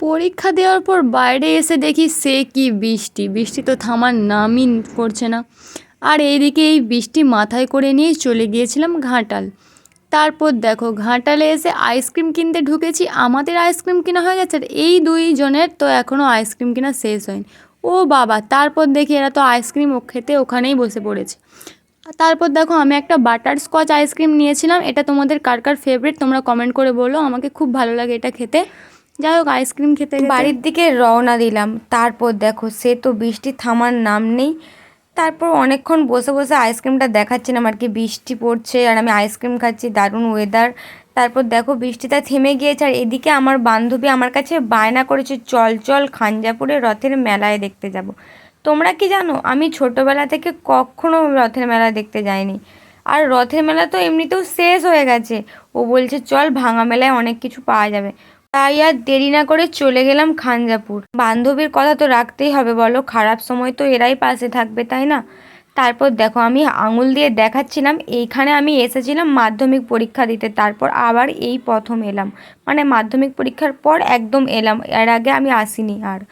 পরীক্ষা দেওয়ার পর বাইরে এসে দেখি সে কি বৃষ্টি, বৃষ্টি তো থামার নামই করছে না। আর এইদিকে এই বৃষ্টি মাথায় করে নিয়ে চলে গিয়েছিলাম ঘাটাল। তারপর দেখো ঘাটালে এসে আইসক্রিম কিনতে ঢুকেছি, আমাদের আইসক্রিম কেনা হয়ে গেছে আর এই দুইজনের তো এখনও আইসক্রিম কেনা শেষ হয়নি। ও বাবা, তারপর দেখি এরা তো আইসক্রিম খেতে ওখানেই বসে পড়েছে। তারপর দেখো আমি একটা বাটারস্কচ আইসক্রিম নিয়েছিলাম, এটা তোমাদের কার কার ফেভারিট তোমরা কমেন্ট করে বলো, আমাকে খুব ভালো লাগে এটা খেতে। যাই হোক, আইসক্রিম খেতে বাড়ির দিকে রওনা দিলাম। তারপর দেখো সে তো বৃষ্টি থামার নাম নেই। তারপর অনেকক্ষণ বসে বসে আইসক্রিমটা দেখাচ্ছিলাম আর কি, বৃষ্টি পড়ছে আর আমি আইসক্রিম খাচ্ছি, দারুণ ওয়েদার। তারপর দেখো বৃষ্টিটা থেমে গিয়েছে আর এদিকে আমার বান্ধবী আমার কাছে বায়না করেছে, চল চল খাঞ্জাপুরে রথের মেলায় দেখতে যাব। তোমরা কি জানো, আমি ছোটোবেলা থেকে কখনো রথের মেলা দেখতে যাইনি। আর রথের মেলা তো এমনিতেও শেষ হয়ে গেছে। ও বলছে চল ভাঙা মেলায় অনেক কিছু পাওয়া যাবে। তাই আর দেরি না করে চলে গেলাম খাঞ্জাপুর। বান্ধবীর কথা তো রাখতেই হবে বলো, খারাপ সময় তো এরাই পাশে থাকবে, তাই না? তারপর দেখো আমি আঙুল দিয়ে দেখাচ্ছিলাম এইখানে আমি এসেছিলাম মাধ্যমিক পরীক্ষা দিতে, তারপর আবার এই প্রথম এলাম, মানে মাধ্যমিক পরীক্ষার পর একদম এলাম, এর আগে আমি আসিনি। আর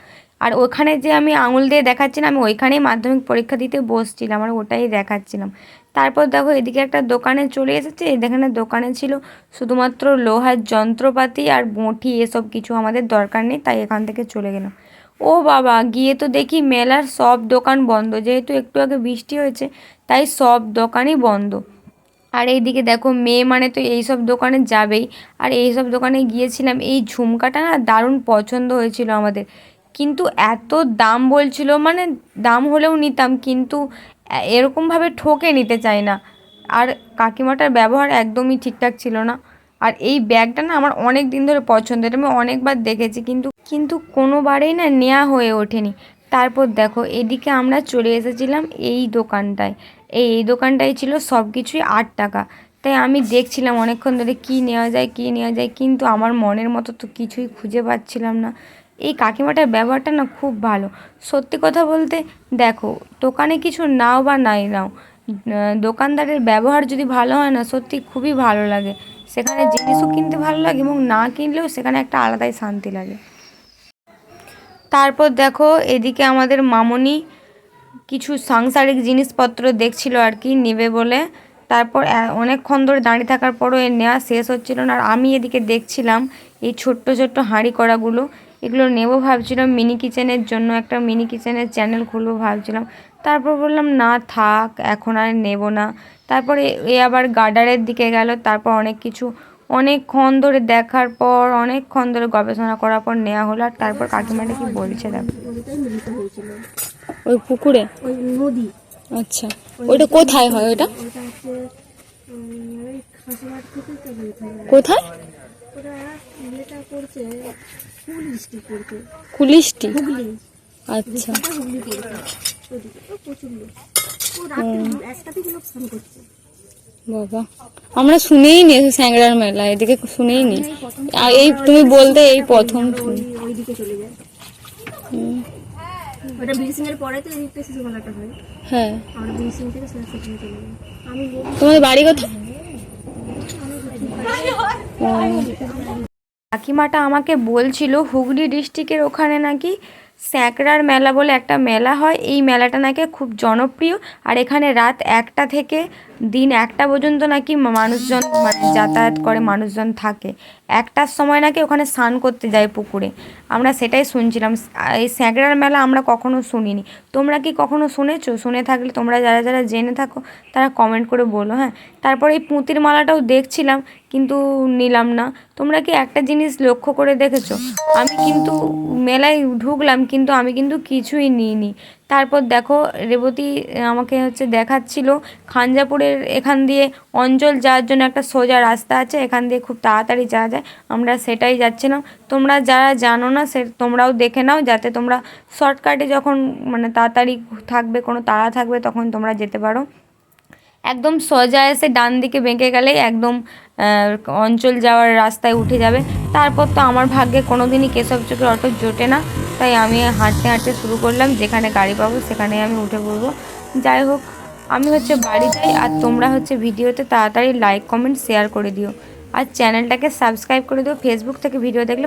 আর ওখানে যে আমি আঙুল দিয়ে দেখাচ্ছিলাম আমি ওইখানেই মাধ্যমিক পরীক্ষা দিতে বসছিলাম আর ওটাই দেখাচ্ছিলাম। তারপর দেখো এদিকে একটা দোকানে চলে এসেছে, এখানে দোকানে ছিল শুধুমাত্র লোহার যন্ত্রপাতি আর বঁটি, এসব কিছু আমাদের দরকার নেই, তাই এখান থেকে চলে গেলাম। ও বাবা, গিয়ে তো দেখি মেলার সব দোকান বন্ধ, যেহেতু একটু আগে বৃষ্টি হয়েছে তাই সব দোকানই বন্ধ। আর এইদিকে দেখো মেয়ে মানে তো এইসব দোকানে যাবেই। আর এইসব দোকানে গিয়েছিলাম, এই ঝুমকাটা না দারুণ পছন্দ হয়েছিল আমাদের, কিন্তু এত দাম বলছিল, মানে দাম হলেও নিতাম, কিন্তু এরকমভাবে ঠকে নিতে চাই না। আর কাকিমাটার ব্যবহার একদমই ঠিকঠাক ছিল না। আর এই ব্যাগটা না আমার অনেক দিন ধরে পছন্দ, এটা আমি অনেকবার দেখেছি, কিন্তু কিন্তু কোনোবারেই না নেওয়া হয়ে ওঠেনি। তারপর দেখো এদিকে আমরা চলে এসেছিলাম এই দোকানটায়। এই দোকানটাই ছিল সব কিছুই 8 টাকা। তাই আমি দেখছিলাম অনেকক্ষণ ধরে কী নেওয়া যায় কী নেওয়া যায়, কিন্তু আমার মনের মতো তো কিছুই খুঁজে পাচ্ছিলাম না। এই কাকিমাটার ব্যবহারটা না খুব ভালো। সত্যি কথা বলতে দেখো, দোকানে কিছু নাও বা নাই নাও, দোকানদারের ব্যবহার যদি ভালো হয় না, সত্যি খুবই ভালো লাগে। সেখানে জিনিসও কিনতে ভালো লাগে এবং না কিনলেও সেখানে একটা আলাদাই শান্তি লাগে। তারপর দেখো এদিকে আমাদের মামনি কিছু সাংসারিক জিনিসপত্র দেখছিল আর কি, নেবে বলে। তারপর অনেকক্ষণ ধরে দাঁড়িয়ে থাকার পরও এর নেওয়া শেষ হচ্ছিল না। আর আমি এদিকে দেখছিলাম এই ছোট্ট ছোট্ট হাঁড়ি কড়াগুলো, এগুলো নেব ভাবছিলাম মিনি কিচেনের জন্য, একটা মিনি কিচেনের চ্যানেল খুলবো ভাবছিলাম। তারপর বললাম না থাক, এখন আর নেব না। তারপরে এ আবার গার্ডারের দিকে গেল। তারপর অনেক কিছু অনেকক্ষণ ধরে দেখার পর, অনেকক্ষণ ধরে গবেষণা করার পর নেওয়া হলো। আর তারপর কাকিমাটা কি বলছে দেখো, ওই পুকুরে, ওই নদী। আচ্ছা, ওইটা কোথায় হয়? ওইটা ওটা হচ্ছে ওই খাসিমাঠ থেকে তো কোথায়? ওটা ইয়েটা করছে হুগলি করছে, কুলিশটি? হুগলি, আচ্ছা, হুগলি করছে। ওদিকে তো প্রচুর লোক, ও রাতে একসাথে লোক স্নান করছে। বাবা, আমরা শুনেই নি স্যাংরার মেলা, এদিকে শুনেই নি। আর এই তুমি বলতে এই প্রথম শুনি। ওইদিকে চলে যায়, ওটা ব্লিচিং এর পরে তো এদিকে শিশু মেলাটা হয়। হ্যাঁ, আমরা ব্লিচিং থেকে সেখানে চলে যাই। আমি তোমাদের বাড়ি কোথায়? কাকিমাটা আমাকে বলছিল হুগলি ডিস্ট্রিক্টের ওখানে নাকি স্যাঁকড়ার মেলা বলে একটা মেলা হয়, এই মেলাটা নাকি খুব জনপ্রিয়। আর এখানে রাত 1টা থেকে দিন 1টা পর্যন্ত নাকি মানুষজন মানে যাতায়াত করে, মানুষজন থাকে। 1টার সময় নাকি ওখানে স্নান করতে যায় পুকুরে, আমরা সেটাই শুনছিলাম। এই স্যাঁকড়ার মেলা আমরা কখনো শুনিনি। তোমরা কি কখনো শুনেছো? শুনে থাকলে তোমরা যারা যারা জেনে থাকো তারা কমেন্ট করে বলো, হ্যাঁ। তারপর এই পুঁতির মালাটাও দেখছিলাম, কিন্তু নিলাম না। তোমরা কি একটা জিনিস লক্ষ্য করে দেখেছো, আমি কিন্তু মেলায় ঢুকলাম কিন্তু আমি কিন্তু কিছুই নিইনি। তারপর দেখো রেবতী আমাকে হচ্ছে দেখাচ্ছিল খাঞ্জাপুরের এখান দিয়ে অঞ্চল যাওয়ার জন্য একটা সোজা রাস্তা আছে, এখান দিয়ে খুব তাড়াতাড়ি যাওয়া যায়, আমরা সেটাই যাচ্ছিলাম। তোমরা যারা জানো না সে তোমরাও দেখে নাও, যাতে তোমরা শর্টকাটে যখন মানে তাড়াতাড়ি থাকবে, কোনো তাড়া থাকবে, তখন তোমরা যেতে পারো। একদম সোজা এসে ডান দিকে বেঁকে গেলেই একদম অঞ্চল যাওয়ার রাস্তায় উঠে যাবে। তারপর তো আমার ভাগ্যে কোনো দিনই কেশব চোখের অটো জোটে না, তাই আমি হাঁটতে হাঁটতে শুরু করলাম, যেখানে গাড়ি পাবো সেখানেই আমি উঠে পড়বো। যাই হোক, আমি হচ্ছে বাড়ি যাই, আর তোমরা হচ্ছে ভিডিওতে তাড়াতাড়ি লাইক কমেন্ট শেয়ার করে দিও, আর চ্যানেলটাকে সাবস্ক্রাইব করে দিও ফেসবুক থেকে ভিডিও দেখলে।